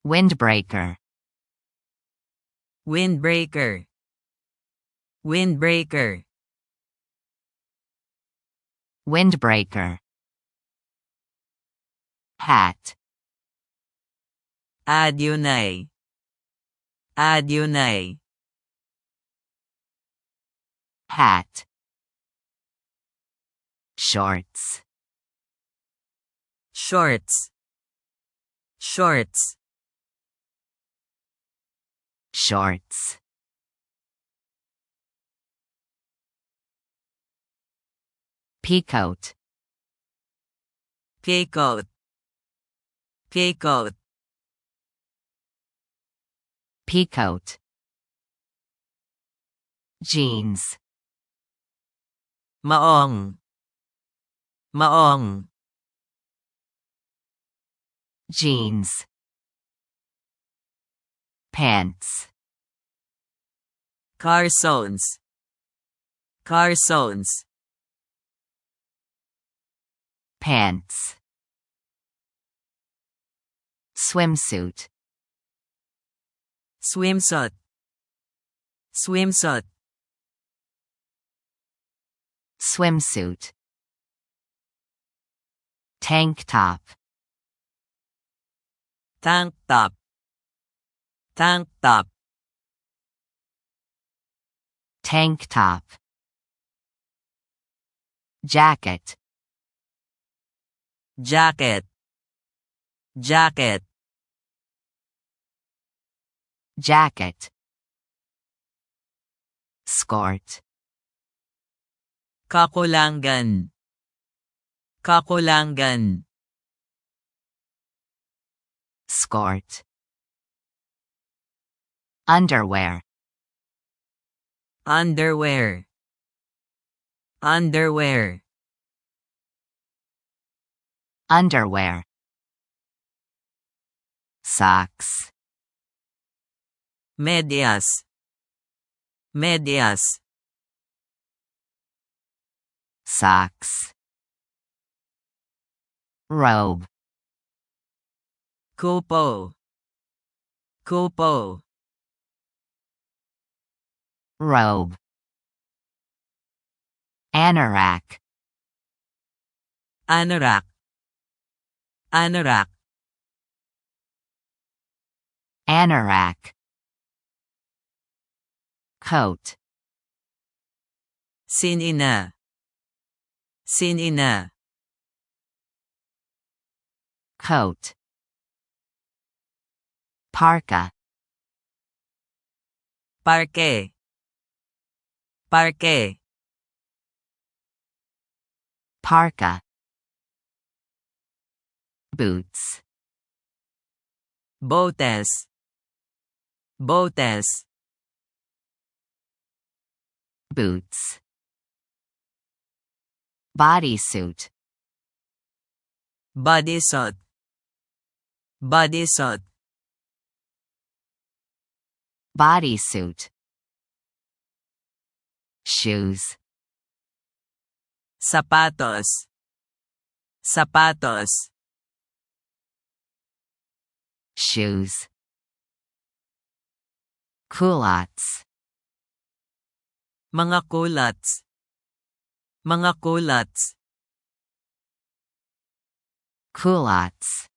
Windbreaker. Windbreaker. Windbreaker. Windbreaker. Hat. Adunay. Adunay. Hat. Shorts. Shorts. Shorts. Shorts. Peacoat. Peacoat. Peacoat. Peacoat. Jeans. Maong. Maong. Jeans. Pants. Carsones. Carsones. Pants. Swimsuit. Swimsuit. Swimsuit. Swimsuit. Tank top. Tank top. Tank top. Tank top. Jacket. Jacket. Jacket. Jacket. Skirt. Kakulangan. Kakulangan. Skirt. Underwear. Underwear. Underwear. Underwear. Socks. Medias. Medias. Socks. Robe. Kupo. Kupo. Robe. Anorak. Anorak. Anorak. Anorak. Coat. Sinina. Sinina. Coat. Parka. Parque. Parque. Parka. Boots. Botes. Botes. Boots. Bodysuit. Bodysuit. Bodysuit. Bodysuit. Shoes. Sapatos. Sapatos. Shoes. Culottes. Mga culottes. Mga culottes. Culottes.